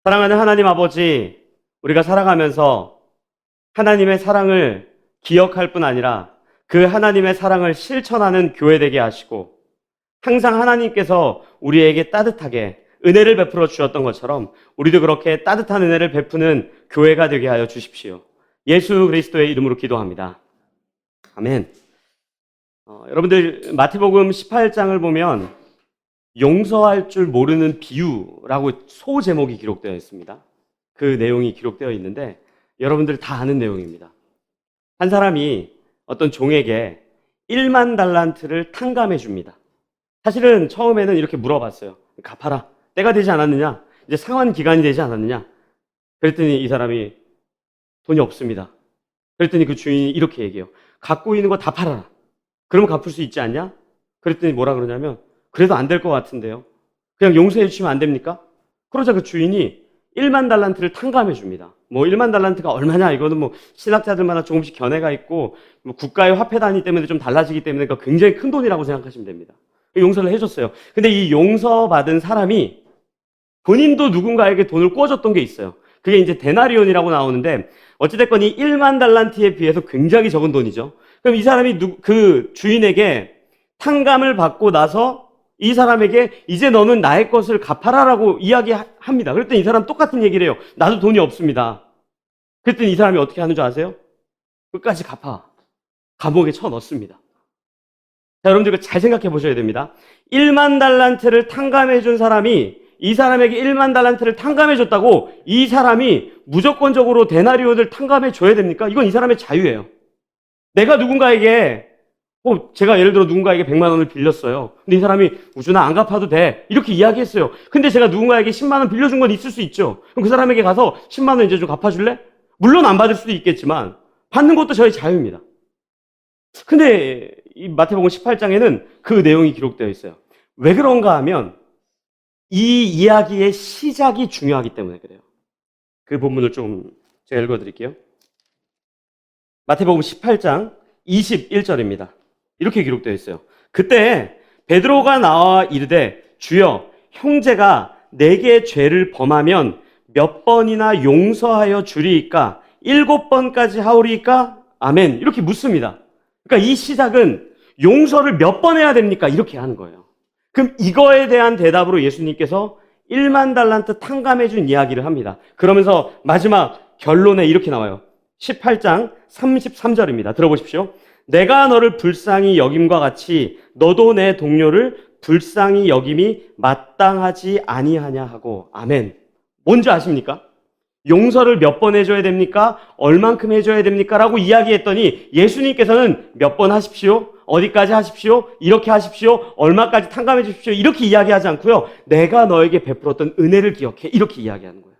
사랑하는 하나님 아버지, 우리가 살아가면서 하나님의 사랑을 기억할 뿐 아니라 그 하나님의 사랑을 실천하는 교회 되게 하시고, 항상 하나님께서 우리에게 따뜻하게 은혜를 베풀어 주셨던 것처럼 우리도 그렇게 따뜻한 은혜를 베푸는 교회가 되게 하여 주십시오. 예수 그리스도의 이름으로 기도합니다. 아멘. 여러분들 마태복음 18장을 보면 용서할 줄 모르는 비유라고 소제목이 기록되어 있습니다. 그 내용이 기록되어 있는데 여러분들 다 아는 내용입니다. 한 사람이 어떤 종에게 1만 달란트를 탕감해 줍니다. 사실은 처음에는 이렇게 물어봤어요. 갚아라. 때가 되지 않았느냐? 이제 상환 기간이 되지 않았느냐? 그랬더니 이 사람이 돈이 없습니다. 그랬더니 그 주인이 이렇게 얘기해요. 갖고 있는 거 다 팔아라. 그러면 갚을 수 있지 않냐? 그랬더니 뭐라 그러냐면 그래도 안 될 것 같은데요. 그냥 용서해 주시면 안 됩니까? 그러자 그 주인이 1만 달란트를 탕감해 줍니다. 뭐 1만 달란트가 얼마냐? 이거는 뭐 신학자들마다 조금씩 견해가 있고 뭐 국가의 화폐 단위 때문에 좀 달라지기 때문에 굉장히 큰 돈이라고 생각하시면 됩니다. 용서를 해줬어요. 근데 이 용서받은 사람이 본인도 누군가에게 돈을 꿔줬던 게 있어요. 그게 이제 데나리온이라고 나오는데 어찌됐건 이 1만 달란트에 비해서 굉장히 적은 돈이죠. 그럼 이 사람이 그 주인에게 탕감을 받고 나서 이 사람에게 이제 너는 나의 것을 갚아라라고 이야기합니다. 그랬더니 이 사람 똑같은 얘기를 해요. 나도 돈이 없습니다. 그랬더니 이 사람이 어떻게 하는 줄 아세요? 끝까지 갚아. 감옥에 쳐넣습니다. 자, 여러분들 잘 생각해 보셔야 됩니다. 1만 달란트를 탕감해 준 사람이 이 사람에게 1만 달란트를 탕감해 줬다고 이 사람이 무조건적으로 데나리온을 탕감해 줘야 됩니까? 이건 이 사람의 자유예요. 내가 누군가에게 제가 예를 들어 누군가에게 100만 원을 빌렸어요. 근데 이 사람이 우준아 안 갚아도 돼. 이렇게 이야기했어요. 근데 제가 누군가에게 10만 원 빌려준 건 있을 수 있죠. 그럼 그 사람에게 가서 10만 원 이제 좀 갚아줄래? 물론 안 받을 수도 있겠지만 받는 것도 저의 자유입니다. 근데 이 마태복음 18장에는 그 내용이 기록되어 있어요. 왜 그런가 하면 이 이야기의 시작이 중요하기 때문에 그래요. 그 본문을 좀 제가 읽어드릴게요. 마태복음 18장 21절입니다. 이렇게 기록되어 있어요. 그때 베드로가 나와 이르되 주여 형제가 내게 죄를 범하면 몇 번이나 용서하여 주리이까? 7번까지 하오리이까? 아멘. 이렇게 묻습니다. 그러니까 이 시작은 용서를 몇 번 해야 됩니까? 이렇게 하는 거예요. 그럼 이거에 대한 대답으로 예수님께서 1만 달란트 탕감해 준 이야기를 합니다. 그러면서 마지막 결론에 이렇게 나와요. 18장 33절입니다. 들어보십시오. 내가 너를 불쌍히 여김과 같이 너도 내 동료를 불쌍히 여김이 마땅하지 아니하냐 하고. 아멘. 뭔지 아십니까? 용서를 몇 번 해줘야 됩니까? 얼만큼 해줘야 됩니까? 라고 이야기했더니 예수님께서는 몇 번 하십시오? 어디까지 하십시오? 이렇게 하십시오? 얼마까지 탕감해 주십시오? 이렇게 이야기하지 않고요. 내가 너에게 베풀었던 은혜를 기억해. 이렇게 이야기하는 거예요.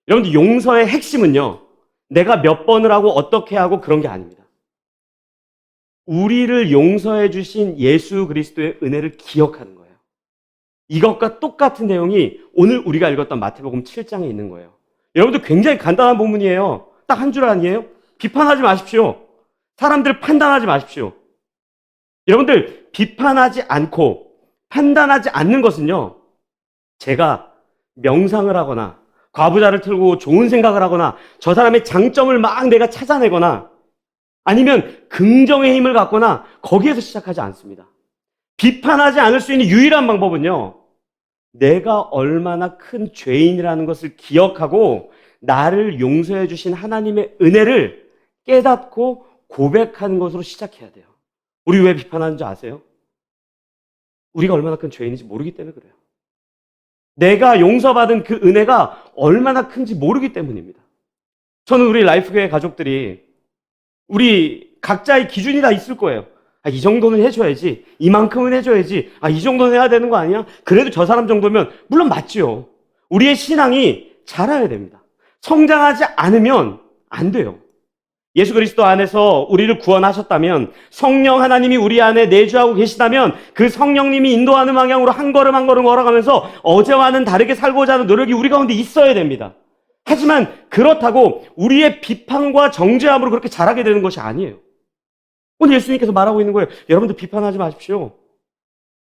여러분들 용서의 핵심은요. 내가 몇 번을 하고 어떻게 하고 그런 게 아닙니다. 우리를 용서해 주신 예수 그리스도의 은혜를 기억하는 거예요. 이것과 똑같은 내용이 오늘 우리가 읽었던 마태복음 7장에 있는 거예요. 여러분들 굉장히 간단한 본문이에요. 딱 한 줄 아니에요? 비판하지 마십시오. 사람들을 판단하지 마십시오. 여러분들 비판하지 않고 판단하지 않는 것은요. 제가 명상을 하거나 과부자를 틀고 좋은 생각을 하거나 저 사람의 장점을 막 내가 찾아내거나 아니면 긍정의 힘을 갖거나 거기에서 시작하지 않습니다. 비판하지 않을 수 있는 유일한 방법은요. 내가 얼마나 큰 죄인이라는 것을 기억하고 나를 용서해 주신 하나님의 은혜를 깨닫고 고백하는 것으로 시작해야 돼요. 우리 왜 비판하는지 아세요? 우리가 얼마나 큰 죄인인지 모르기 때문에 그래요. 내가 용서받은 그 은혜가 얼마나 큰지 모르기 때문입니다. 저는 우리 라이프교회 가족들이 우리 각자의 기준이 다 있을 거예요. 이 정도는 해줘야지. 이만큼은 해줘야지. 이 정도는 해야 되는 거 아니야? 그래도 저 사람 정도면 물론 맞죠. 우리의 신앙이 자라야 됩니다. 성장하지 않으면 안 돼요. 예수 그리스도 안에서 우리를 구원하셨다면 성령 하나님이 우리 안에 내주하고 계시다면 그 성령님이 인도하는 방향으로 한 걸음 한 걸음 걸어가면서 어제와는 다르게 살고자 하는 노력이 우리 가운데 있어야 됩니다. 하지만 그렇다고 우리의 비판과 정죄함으로 그렇게 자라게 되는 것이 아니에요. 오늘 예수님께서 말하고 있는 거예요. 여러분들 비판하지 마십시오.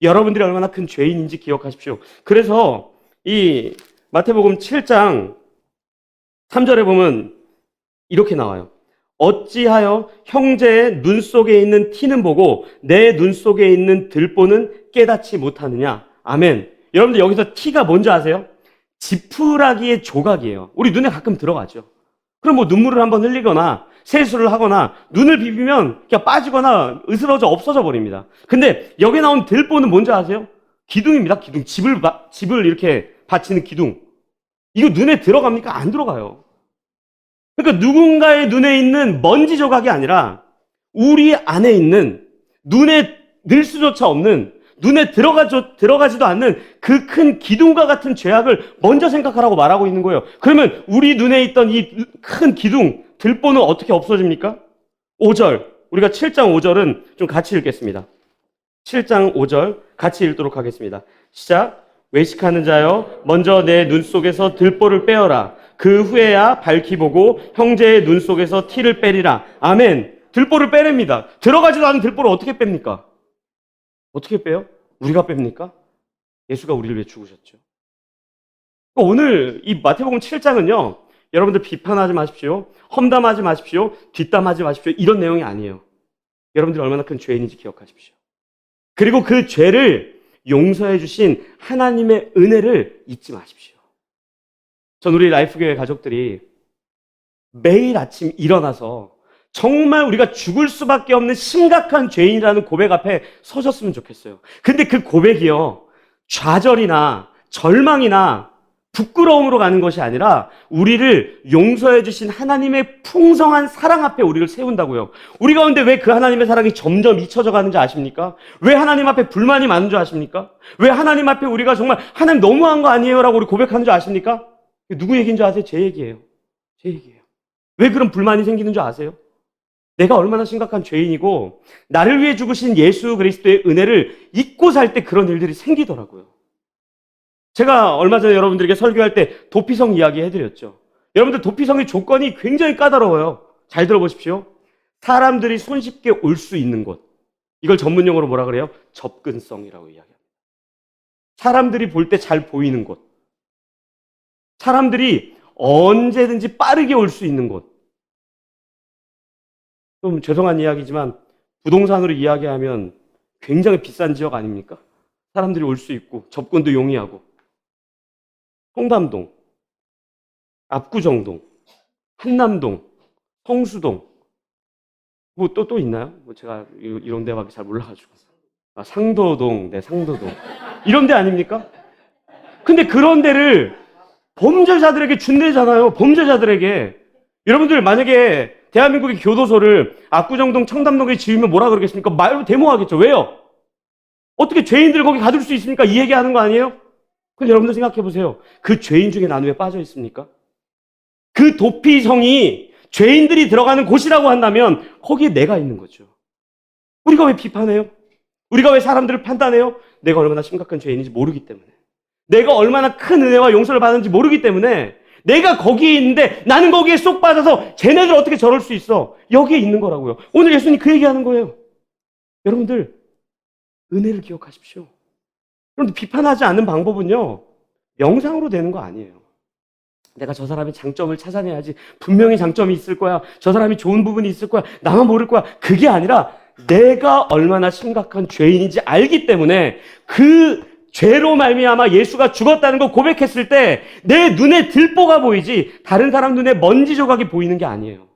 여러분들이 얼마나 큰 죄인인지 기억하십시오. 그래서 이 마태복음 7장 3절에 보면 이렇게 나와요. 어찌하여 형제의 눈 속에 있는 티는 보고 내 눈 속에 있는 들보는 깨닫지 못하느냐. 아멘. 여러분들 여기서 티가 뭔지 아세요? 지푸라기의 조각이에요. 우리 눈에 가끔 들어가죠. 그럼 뭐 눈물을 한번 흘리거나 세수를 하거나 눈을 비비면 그냥 빠지거나 으스러져 없어져 버립니다. 근데 여기 나온 들보는 뭔지 아세요? 기둥입니다. 기둥. 집을 이렇게 받치는 기둥. 이거 눈에 들어갑니까? 안 들어가요. 그러니까 누군가의 눈에 있는 먼지 조각이 아니라 우리 안에 있는 눈에 늘 수조차 없는 눈에 들어가지도 않는 그 큰 기둥과 같은 죄악을 먼저 생각하라고 말하고 있는 거예요. 그러면 우리 눈에 있던 이 큰 기둥, 들보는 어떻게 없어집니까? 5절, 우리가 7장 5절은 좀 같이 읽겠습니다. 7장 5절 같이 읽도록 하겠습니다. 시작. 외식하는 자여 먼저 내 눈 속에서 들보를 빼어라. 그 후에야 밝히 보고 형제의 눈 속에서 티를 빼리라. 아멘. 들보를 빼냅니다. 들어가지도 않은 들보를 어떻게 뺍니까? 어떻게 빼요? 우리가 뺍니까? 예수가 우리를 위해 죽으셨죠. 오늘 이 마태복음 7장은요, 여러분들 비판하지 마십시오. 험담하지 마십시오. 뒷담하지 마십시오. 이런 내용이 아니에요. 여러분들이 얼마나 큰 죄인인지 기억하십시오. 그리고 그 죄를 용서해 주신 하나님의 은혜를 잊지 마십시오. 전 우리 라이프교회 가족들이 매일 아침 일어나서 정말 우리가 죽을 수밖에 없는 심각한 죄인이라는 고백 앞에 서셨으면 좋겠어요. 근데 그 고백이요, 좌절이나 절망이나 부끄러움으로 가는 것이 아니라 우리를 용서해 주신 하나님의 풍성한 사랑 앞에 우리를 세운다고요. 우리 가운데 왜 그 하나님의 사랑이 점점 잊혀져 가는지 아십니까? 왜 하나님 앞에 불만이 많은 줄 아십니까? 왜 하나님 앞에 우리가 정말 하나님 너무한 거 아니에요? 라고 우리 고백하는 줄 아십니까? 누구 얘기인 줄 아세요? 제 얘기예요. 제 얘기예요. 왜 그런 불만이 생기는 줄 아세요? 내가 얼마나 심각한 죄인이고 나를 위해 죽으신 예수 그리스도의 은혜를 잊고 살 때 그런 일들이 생기더라고요. 제가 얼마 전에 여러분들에게 설교할 때 도피성 이야기 해드렸죠. 여러분들 도피성의 조건이 굉장히 까다로워요. 잘 들어보십시오. 사람들이 손쉽게 올 수 있는 곳. 이걸 전문용어로 뭐라 그래요? 접근성이라고 이야기합니다. 사람들이 볼 때 잘 보이는 곳. 사람들이 언제든지 빠르게 올 수 있는 곳. 좀 죄송한 이야기지만 부동산으로 이야기하면 굉장히 비싼 지역 아닙니까? 사람들이 올 수 있고 접근도 용이하고. 홍담동, 압구정동, 한남동, 성수동, 뭐 또 있나요? 뭐 제가 이런 데밖에 잘 몰라가지고. 상도동, 네, 상도동. 이런 데 아닙니까? 근데 그런 데를 범죄자들에게 준 데잖아요. 범죄자들에게. 여러분들 만약에 대한민국의 교도소를 압구정동, 청담동에 지으면 뭐라 그러겠습니까? 말로 데모하겠죠. 왜요? 어떻게 죄인들 거기 가둘 수 있습니까? 이 얘기하는 거 아니에요? 그럼 여러분들 생각해 보세요. 그 죄인 중에 나는 왜 빠져 있습니까? 그 도피성이 죄인들이 들어가는 곳이라고 한다면 거기에 내가 있는 거죠. 우리가 왜 비판해요? 우리가 왜 사람들을 판단해요? 내가 얼마나 심각한 죄인인지 모르기 때문에. 내가 얼마나 큰 은혜와 용서를 받는지 모르기 때문에 내가 거기에 있는데 나는 거기에 쏙 빠져서 쟤네들 어떻게 저럴 수 있어? 여기에 있는 거라고요. 오늘 예수님 그 얘기하는 거예요. 여러분들 은혜를 기억하십시오. 그런데 비판하지 않는 방법은요, 명상으로 되는 거 아니에요. 내가 저 사람의 장점을 찾아내야지. 분명히 장점이 있을 거야. 저 사람이 좋은 부분이 있을 거야. 나만 모를 거야. 그게 아니라 내가 얼마나 심각한 죄인인지 알기 때문에 그 죄로 말미암아 예수가 죽었다는 걸 고백했을 때 내 눈에 들보가 보이지 다른 사람 눈에 먼지 조각이 보이는 게 아니에요.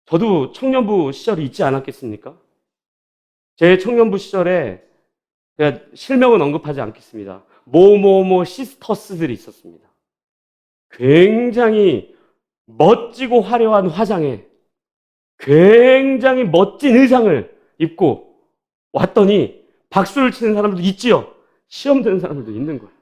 저도 청년부 시절이 있지 않았겠습니까? 제 청년부 시절에 제가 실명은 언급하지 않겠습니다. 모모모 시스터스들이 있었습니다. 굉장히 멋지고 화려한 화장에 굉장히 멋진 의상을 입고 왔더니 박수를 치는 사람들도 있지요. 시험 드는 사람들도 있는 거예요.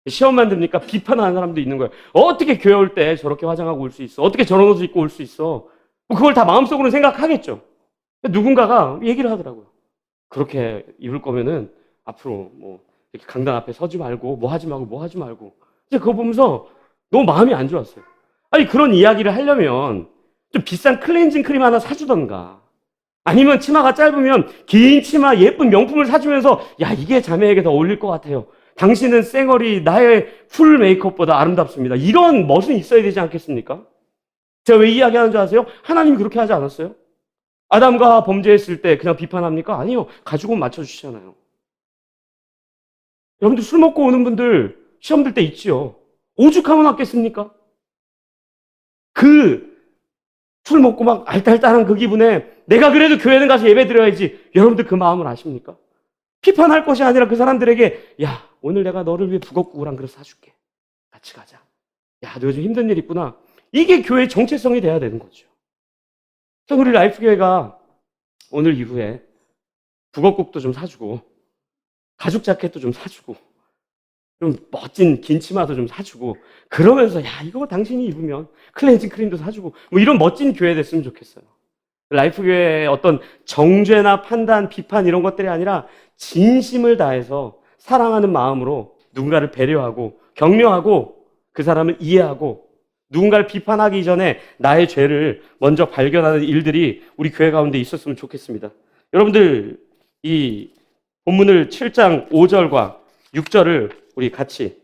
시험만 듭니까? 비판하는 사람도 있는 거예요. 어떻게 교회 올 때 저렇게 화장하고 올 수 있어? 어떻게 저런 옷을 입고 올 수 있어? 뭐 그걸 다 마음속으로 생각하겠죠. 누군가가 얘기를 하더라고요. 그렇게 입을 거면은 앞으로 뭐 이렇게 강단 앞에 서지 말고 뭐 하지 말고. 이제 그거 보면서 너무 마음이 안 좋았어요. 아니 그런 이야기를 하려면 좀 비싼 클렌징 크림 하나 사주던가 아니면 치마가 짧으면 긴 치마 예쁜 명품을 사주면서 야 이게 자매에게 더 어울릴 것 같아요. 당신은 쌩얼이 나의 풀 메이크업보다 아름답습니다. 이런 멋은 있어야 되지 않겠습니까? 제가 왜 이야기하는 줄 아세요? 하나님이 그렇게 하지 않았어요? 아담과 범죄했을 때 그냥 비판합니까? 아니요. 가지고 맞춰주시잖아요. 여러분들 술 먹고 오는 분들 시험 들 때 있지요. 오죽하면 왔겠습니까? 그 술 먹고 막 알딸딸한 그 기분에 내가 그래도 교회는 가서 예배 드려야지. 여러분들 그 마음을 아십니까? 비판할 것이 아니라 그 사람들에게 야, 오늘 내가 너를 위해 북엇국을 한 그릇 사줄게. 같이 가자. 야, 너 요즘 힘든 일 있구나. 이게 교회의 정체성이 돼야 되는 거죠. 그래서 우리 라이프교회가 오늘 이후에 북엇국도 좀 사주고 가죽 자켓도 좀 사주고 좀 멋진 긴 치마도 좀 사주고 그러면서 야, 이거 당신이 입으면 클렌징 크림도 사주고 뭐 이런 멋진 교회 됐으면 좋겠어요. 라이프교회의 어떤 정죄나 판단, 비판 이런 것들이 아니라 진심을 다해서 사랑하는 마음으로 누군가를 배려하고 격려하고 그 사람을 이해하고 누군가를 비판하기 전에 나의 죄를 먼저 발견하는 일들이 우리 교회 가운데 있었으면 좋겠습니다. 여러분들 이 본문을 7장 5절과 6절을 우리 같이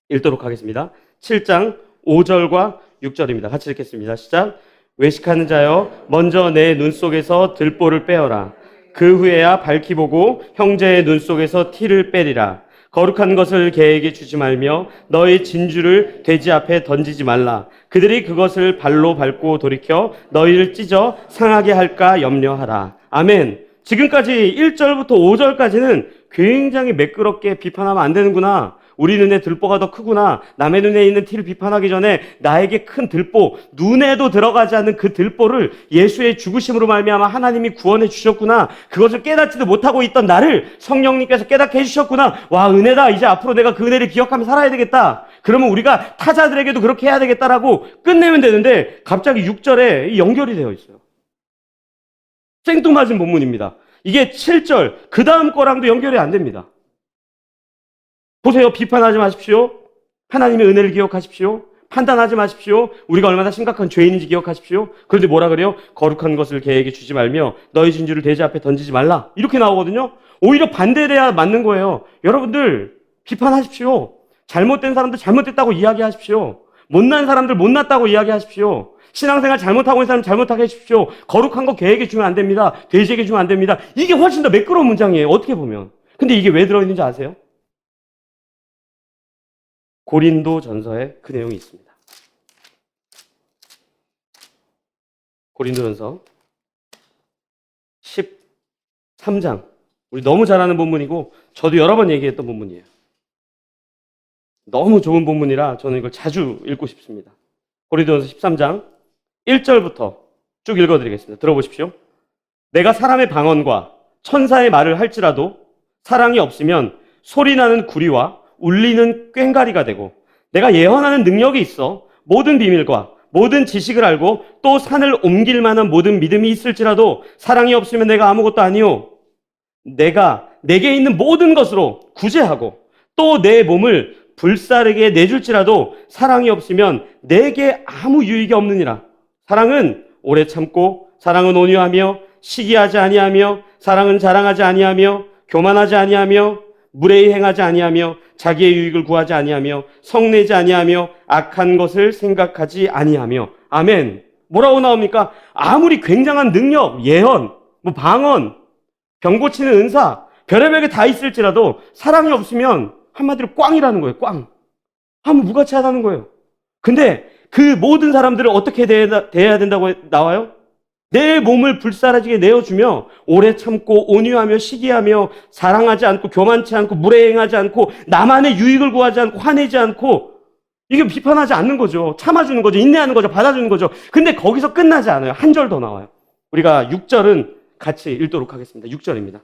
읽도록 하겠습니다. 7장 5절과 6절입니다. 같이 읽겠습니다. 시작. 외식하는 자여 먼저 내 눈 속에서 들보를 빼어라. 그 후에야 밝히 보고 형제의 눈 속에서 티를 빼리라. 거룩한 것을 개에게 주지 말며 너의 진주를 돼지 앞에 던지지 말라. 그들이 그것을 발로 밟고 돌이켜 너희를 찢어 상하게 할까 염려하라. 아멘. 지금까지 1절부터 5절까지는 굉장히 매끄럽게 비판하면 안 되는구나. 우리 눈에 들보가 더 크구나. 남의 눈에 있는 티를 비판하기 전에 나에게 큰 들보, 눈에도 들어가지 않는 그 들보를 예수의 죽으심으로 말미암아 하나님이 구원해 주셨구나. 그것을 깨닫지도 못하고 있던 나를 성령님께서 깨닫게 해주셨구나. 와, 은혜다. 이제 앞으로 내가 그 은혜를 기억하며 살아야 되겠다. 그러면 우리가 타자들에게도 그렇게 해야 되겠다라고 끝내면 되는데 갑자기 6절에 연결이 되어 있어요. 생뚱맞은 본문입니다. 이게 7절, 그 다음 거랑도 연결이 안 됩니다. 보세요. 비판하지 마십시오. 하나님의 은혜를 기억하십시오. 판단하지 마십시오. 우리가 얼마나 심각한 죄인인지 기억하십시오. 그런데 뭐라 그래요? 거룩한 것을 개에게 주지 말며 너희 진주를 돼지 앞에 던지지 말라. 이렇게 나오거든요. 오히려 반대를 해야 맞는 거예요. 여러분들 비판하십시오. 잘못된 사람들 잘못됐다고 이야기하십시오. 못난 사람들 못났다고 이야기하십시오. 신앙생활 잘못하고 있는 사람 잘못하게 해주십시오. 거룩한 거 개에게 주면 안 됩니다. 돼지에게 주면 안 됩니다. 이게 훨씬 더 매끄러운 문장이에요. 어떻게 보면. 근데 이게 왜 들어있는지 아세요? 고린도 전서에 그 내용이 있습니다. 고린도 전서 13장. 우리 너무 잘 아는 본문이고 저도 여러 번 얘기했던 본문이에요. 너무 좋은 본문이라 저는 이걸 자주 읽고 싶습니다. 고린도전서 13장 1절부터 쭉 읽어드리겠습니다. 들어보십시오. 내가 사람의 방언과 천사의 말을 할지라도 사랑이 없으면 소리나는 구리와 울리는 꽹과리가 되고 내가 예언하는 능력이 있어 모든 비밀과 모든 지식을 알고 또 산을 옮길 만한 모든 믿음이 있을지라도 사랑이 없으면 내가 아무것도 아니요. 내가 내게 있는 모든 것으로 구제하고 또 내 몸을 불사르게 내줄지라도 사랑이 없으면 내게 아무 유익이 없느니라. 사랑은 오래 참고 사랑은 온유하며 시기하지 아니하며 사랑은 자랑하지 아니하며 교만하지 아니하며 무례히 행하지 아니하며 자기의 유익을 구하지 아니하며 성내지 아니하며 악한 것을 생각하지 아니하며. 아멘. 뭐라고 나옵니까? 아무리 굉장한 능력, 예언, 방언, 병 고치는 은사, 별의별 게 다 있을지라도 사랑이 없으면 한마디로 꽝이라는 거예요. 꽝. 아무 무가치하다는 거예요. 근데 그 모든 사람들을 어떻게 대해야 된다고 나와요? 내 몸을 불사라지게 내어주며 오래 참고 온유하며 시기하며 사랑하지 않고 교만치 않고 무례행하지 않고 나만의 유익을 구하지 않고 화내지 않고 이게 비판하지 않는 거죠. 참아주는 거죠. 인내하는 거죠. 받아주는 거죠. 근데 거기서 끝나지 않아요. 한 절 더 나와요. 우리가 6절은 같이 읽도록 하겠습니다. 6절입니다.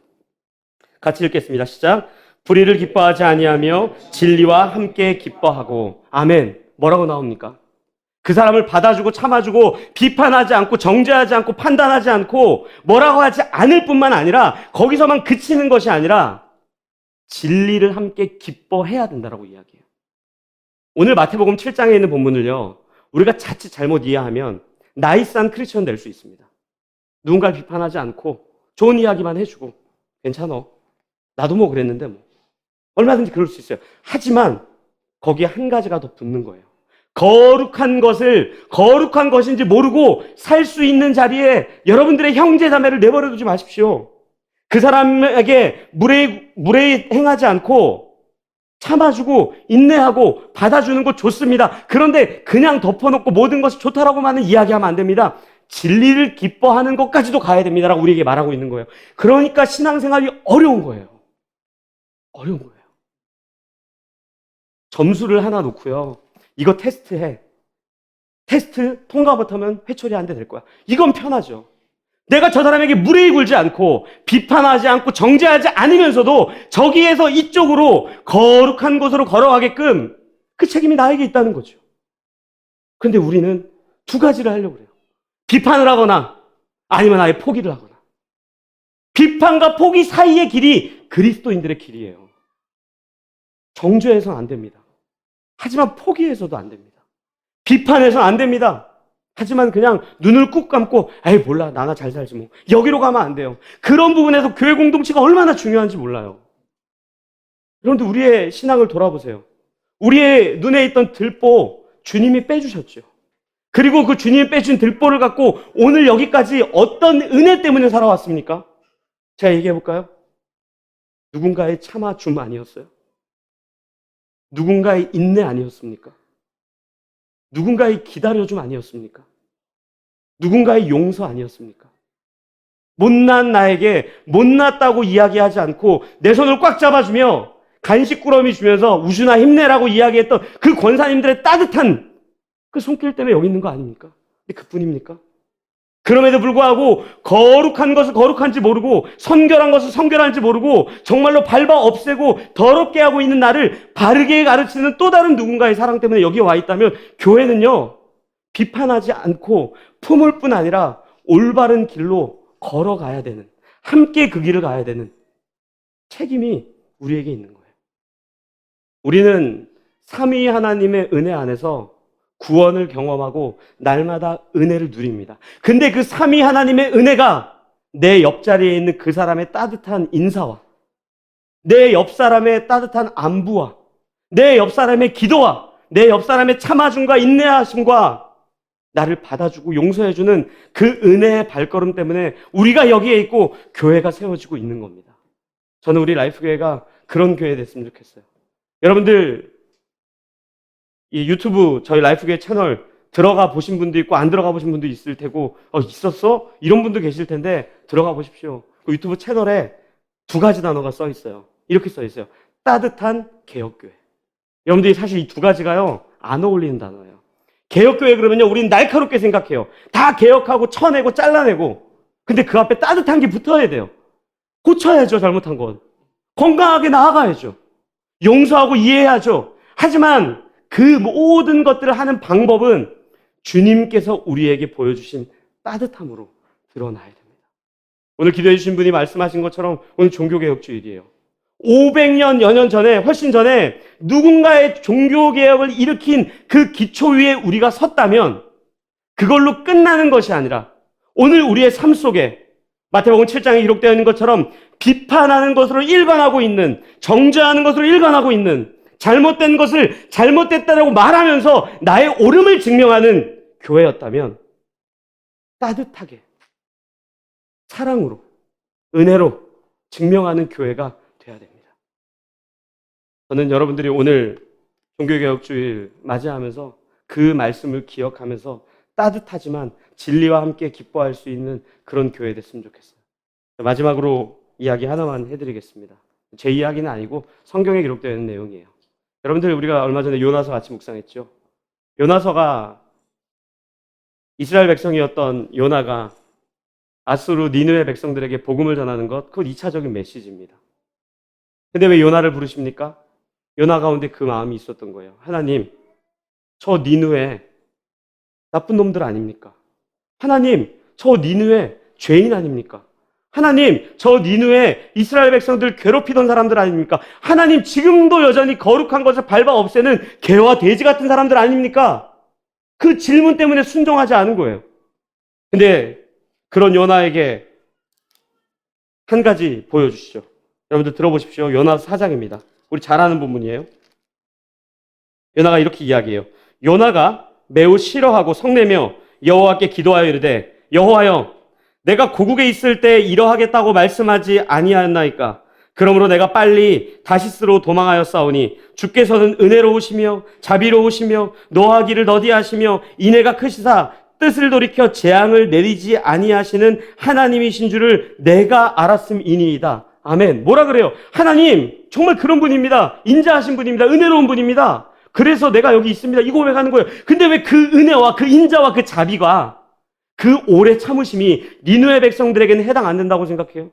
같이 읽겠습니다. 시작. 불의를 기뻐하지 아니하며 진리와 함께 기뻐하고. 아멘. 뭐라고 나옵니까? 그 사람을 받아주고 참아주고 비판하지 않고 정죄하지 않고 판단하지 않고 뭐라고 하지 않을 뿐만 아니라 거기서만 그치는 것이 아니라 진리를 함께 기뻐해야 된다라고 이야기해요. 오늘 마태복음 7장에 있는 본문을요. 우리가 자칫 잘못 이해하면 나이스한 크리스천 될 수 있습니다. 누군가를 비판하지 않고 좋은 이야기만 해주고 괜찮아. 나도 뭐 그랬는데 뭐. 얼마든지 그럴 수 있어요. 하지만 거기에 한 가지가 더 붙는 거예요. 거룩한 것을 거룩한 것인지 모르고 살 수 있는 자리에 여러분들의 형제 자매를 내버려 두지 마십시오. 그 사람에게 무례히 행하지 않고 참아주고 인내하고 받아주는 것 좋습니다. 그런데 그냥 덮어놓고 모든 것이 좋다라고만 이야기하면 안 됩니다. 진리를 기뻐하는 것까지도 가야 됩니다라고 우리에게 말하고 있는 거예요. 그러니까 신앙생활이 어려운 거예요. 어려운 거예요. 점수를 하나 놓고요. 이거 테스트해. 테스트 통과 못하면 회초리 한 대 될 거야. 이건 편하죠. 내가 저 사람에게 무례히 굴지 않고 비판하지 않고 정죄하지 않으면서도 저기에서 이쪽으로 거룩한 곳으로 걸어가게끔 그 책임이 나에게 있다는 거죠. 그런데 우리는 두 가지를 하려고 그래요. 비판을 하거나 아니면 아예 포기를 하거나. 비판과 포기 사이의 길이 그리스도인들의 길이에요. 정죄해서는 안 됩니다. 하지만 포기해서도 안 됩니다. 비판해서는 안 됩니다. 하지만 그냥 눈을 꾹 감고 에이 몰라 나나 잘 살지 뭐 여기로 가면 안 돼요. 그런 부분에서 교회 공동체가 얼마나 중요한지 몰라요. 그런데 우리의 신앙을 돌아보세요. 우리의 눈에 있던 들보 주님이 빼주셨죠. 그리고 그 주님이 빼준 들보를 갖고 오늘 여기까지 어떤 은혜 때문에 살아왔습니까? 제가 얘기해볼까요? 누군가의 참아줌 아니었어요? 누군가의 인내 아니었습니까? 누군가의 기다려줌 아니었습니까? 누군가의 용서 아니었습니까? 못난 나에게 못났다고 이야기하지 않고 내 손을 꽉 잡아주며 간식 꾸러미 주면서 우주나 힘내라고 이야기했던 그 권사님들의 따뜻한 그 손길 때문에 여기 있는 거 아닙니까? 근데 그뿐입니까? 그럼에도 불구하고 거룩한 것을 거룩한지 모르고 성결한 것을 성결한지 모르고 정말로 밟아 없애고 더럽게 하고 있는 나를 바르게 가르치는 또 다른 누군가의 사랑 때문에 여기 와 있다면 교회는요 비판하지 않고 품을 뿐 아니라 올바른 길로 걸어가야 되는 함께 그 길을 가야 되는 책임이 우리에게 있는 거예요. 우리는 삼위 하나님의 은혜 안에서 구원을 경험하고 날마다 은혜를 누립니다. 근데 그 삼위 하나님의 은혜가 내 옆자리에 있는 그 사람의 따뜻한 인사와 내 옆 사람의 따뜻한 안부와 내 옆 사람의 기도와 내 옆 사람의 참아줌과 인내하심과 나를 받아주고 용서해주는 그 은혜의 발걸음 때문에 우리가 여기에 있고 교회가 세워지고 있는 겁니다. 저는 우리 라이프교회가 그런 교회 됐으면 좋겠어요. 여러분들 이 유튜브 저희 라이프교회 채널 들어가 보신 분도 있고 안 들어가 보신 분도 있을 테고 있었어? 이런 분도 계실 텐데 들어가 보십시오. 그 유튜브 채널에 두 가지 단어가 써 있어요. 이렇게 써 있어요. 따뜻한 개혁교회. 여러분들이 사실 이 두 가지가요 안 어울리는 단어예요. 개혁교회 그러면요 우리는 날카롭게 생각해요. 다 개혁하고 쳐내고 잘라내고 근데 그 앞에 따뜻한 게 붙어야 돼요. 고쳐야죠. 잘못한 건. 건강하게 나아가야죠. 용서하고 이해해야죠. 하지만 그 모든 것들을 하는 방법은 주님께서 우리에게 보여주신 따뜻함으로 드러나야 됩니다. 오늘 기도해 주신 분이 말씀하신 것처럼 오늘 종교개혁주일이에요. 500년, 여년 전에, 훨씬 전에 누군가의 종교개혁을 일으킨 그 기초 위에 우리가 섰다면 그걸로 끝나는 것이 아니라 오늘 우리의 삶 속에 마태복음 7장에 기록되어 있는 것처럼 비판하는 것으로 일관하고 있는, 정죄하는 것으로 일관하고 있는, 잘못된 것을 잘못됐다라고 말하면서 나의 옳음을 증명하는 교회였다면 따뜻하게 사랑으로 은혜로 증명하는 교회가 돼야 됩니다. 저는 여러분들이 오늘 종교개혁주일 맞이하면서 그 말씀을 기억하면서 따뜻하지만 진리와 함께 기뻐할 수 있는 그런 교회 됐으면 좋겠어요. 마지막으로 이야기 하나만 해드리겠습니다. 제 이야기는 아니고 성경에 기록되어 있는 내용이에요. 여러분들 우리가 얼마 전에 요나서 같이 묵상했죠. 요나서가 이스라엘 백성이었던 요나가 아수르 니느웨 백성들에게 복음을 전하는 것, 그건 2차적인 메시지입니다. 근데 왜 요나를 부르십니까? 요나 가운데 그 마음이 있었던 거예요. 하나님, 저 니느웨 나쁜 놈들 아닙니까? 하나님, 저 니느웨 죄인 아닙니까? 하나님, 저 니느웨 이스라엘 백성들 괴롭히던 사람들 아닙니까? 하나님, 지금도 여전히 거룩한 것을 밟아 없애는 개와 돼지 같은 사람들 아닙니까? 그 질문 때문에 순종하지 않은 거예요. 근데 그런 요나에게 한 가지 보여주시죠. 여러분들 들어보십시오. 요나 4장입니다. 우리 잘 아는 부분이에요. 요나가 이렇게 이야기해요. 요나가 매우 싫어하고 성내며 여호와께 기도하여 이르되 여호와여 내가 고국에 있을 때 이러하겠다고 말씀하지 아니하였나이까. 그러므로 내가 빨리 다시스로 도망하여 싸우니 주께서는 은혜로우시며 자비로우시며 노하기를 더디하시며 인애가 크시사 뜻을 돌이켜 재앙을 내리지 아니하시는 하나님이신 줄을 내가 알았음이니이다. 아멘. 뭐라 그래요? 하나님 정말 그런 분입니다. 인자하신 분입니다. 은혜로운 분입니다. 그래서 내가 여기 있습니다. 이 고백하는 거예요. 근데 왜 그 은혜와 그 인자와 그 자비가 그 오래 참으심이 니느웨 백성들에게는 해당 안 된다고 생각해요?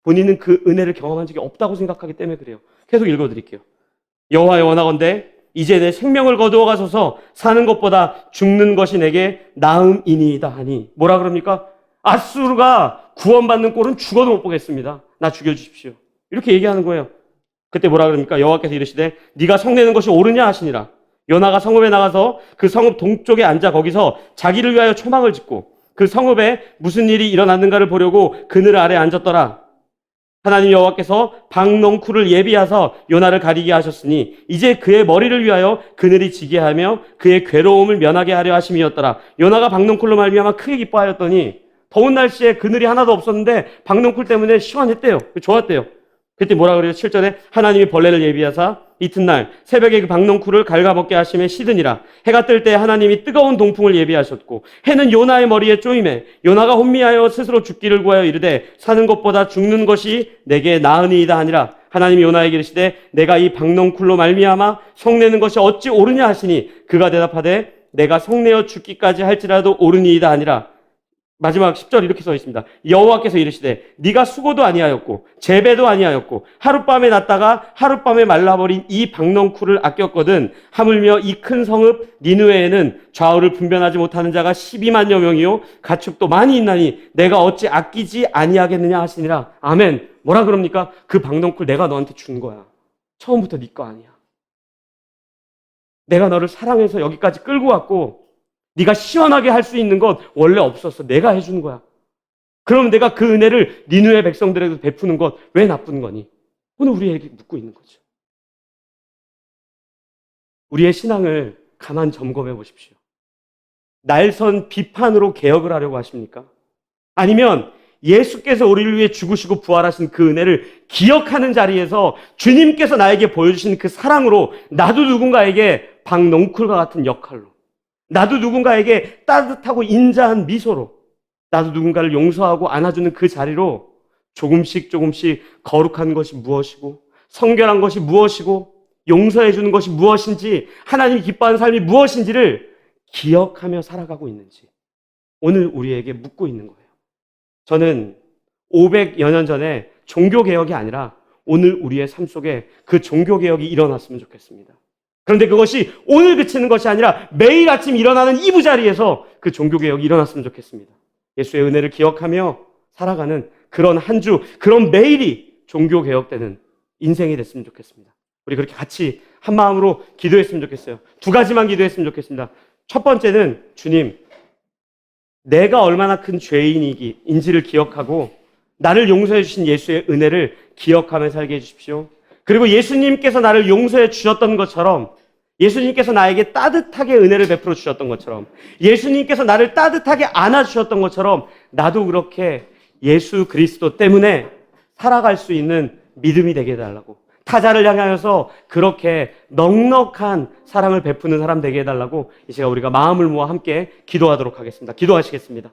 본인은 그 은혜를 경험한 적이 없다고 생각하기 때문에 그래요. 계속 읽어드릴게요. 여호와여 원하건대 이제 내 생명을 거두어 가소서. 사는 것보다 죽는 것이 내게 나음이니이다 하니. 뭐라 그럽니까? 아수르가 구원받는 꼴은 죽어도 못 보겠습니다. 나 죽여주십시오. 이렇게 얘기하는 거예요. 그때 뭐라 그럽니까? 여호와께서 이르시되 네가 성내는 것이 옳으냐 하시니라. 요나가 성읍에 나가서 그 성읍 동쪽에 앉아 거기서 자기를 위하여 초막을 짓고 그 성읍에 무슨 일이 일어났는가를 보려고 그늘 아래 앉았더라. 하나님 여호와께서 박넝쿨을 예비하사 요나를 가리게 하셨으니 이제 그의 머리를 위하여 그늘이 지게 하며 그의 괴로움을 면하게 하려 하심이었더라. 요나가 박넝쿨로 말미암아 크게 기뻐하였더니 더운 날씨에 그늘이 하나도 없었는데 박넝쿨 때문에 시원했대요. 좋았대요. 그때 뭐라 그래요? 7절에 하나님이 벌레를 예비하사 이튿날 새벽에 그 박넝쿨을 갉아먹게 하심에 시드니라. 해가 뜰 때 하나님이 뜨거운 동풍을 예비하셨고 해는 요나의 머리에 쪼임에 요나가 혼미하여 스스로 죽기를 구하여 이르되 사는 것보다 죽는 것이 내게 나으니이다 하니라. 하나님이 요나에게 이르시되 내가 이 박넝쿨로 말미암아 성내는 것이 어찌 옳으냐 하시니 그가 대답하되 내가 성내어 죽기까지 할지라도 옳으니이다 하니라. 마지막 10절 이렇게 써 있습니다. 여호와께서 이르시되 네가 수고도 아니하였고 재배도 아니하였고 하룻밤에 났다가 하룻밤에 말라버린 이 박넝쿨을 아꼈거든. 하물며 이 큰 성읍 니느웨에는 좌우를 분별하지 못하는 자가 12만여 명이요 가축도 많이 있나니 내가 어찌 아끼지 아니하겠느냐 하시니라. 아멘. 뭐라 그럽니까? 그 박넝쿨 내가 너한테 준 거야. 처음부터 네 거 아니야. 내가 너를 사랑해서 여기까지 끌고 왔고 네가 시원하게 할 수 있는 것 원래 없었어. 내가 해주는 거야. 그럼 내가 그 은혜를 니느웨 백성들에게 베푸는 것 왜 나쁜 거니? 오늘 우리에게 묻고 있는 거죠. 우리의 신앙을 가만 점검해 보십시오. 날선 비판으로 개혁을 하려고 하십니까? 아니면 예수께서 우리를 위해 죽으시고 부활하신 그 은혜를 기억하는 자리에서 주님께서 나에게 보여주신 그 사랑으로 나도 누군가에게 박넝쿨과 같은 역할로, 나도 누군가에게 따뜻하고 인자한 미소로, 나도 누군가를 용서하고 안아주는 그 자리로 조금씩 거룩한 것이 무엇이고 성결한 것이 무엇이고 용서해 주는 것이 무엇인지 하나님이 기뻐하는 삶이 무엇인지를 기억하며 살아가고 있는지 오늘 우리에게 묻고 있는 거예요. 저는 500여 년 전에 종교개혁이 아니라 오늘 우리의 삶 속에 그 종교개혁이 일어났으면 좋겠습니다. 그런데 그것이 오늘 그치는 것이 아니라 매일 아침 일어나는 이부자리에서 그 종교개혁이 일어났으면 좋겠습니다. 예수의 은혜를 기억하며 살아가는 그런 한 주, 그런 매일이 종교개혁되는 인생이 됐으면 좋겠습니다. 우리 그렇게 같이 한 마음으로 기도했으면 좋겠어요. 두 가지만 기도했으면 좋겠습니다. 첫 번째는 주님, 내가 얼마나 큰 죄인인지를 기억하고 나를 용서해 주신 예수의 은혜를 기억하며 살게 해주십시오. 그리고 예수님께서 나를 용서해 주셨던 것처럼, 예수님께서 나에게 따뜻하게 은혜를 베풀어 주셨던 것처럼, 예수님께서 나를 따뜻하게 안아주셨던 것처럼 나도 그렇게 예수 그리스도 때문에 살아갈 수 있는 믿음이 되게 해달라고, 타자를 향하여서 그렇게 넉넉한 사랑을 베푸는 사람 되게 해달라고 이 시간 우리가 마음을 모아 함께 기도하도록 하겠습니다. 기도하시겠습니다.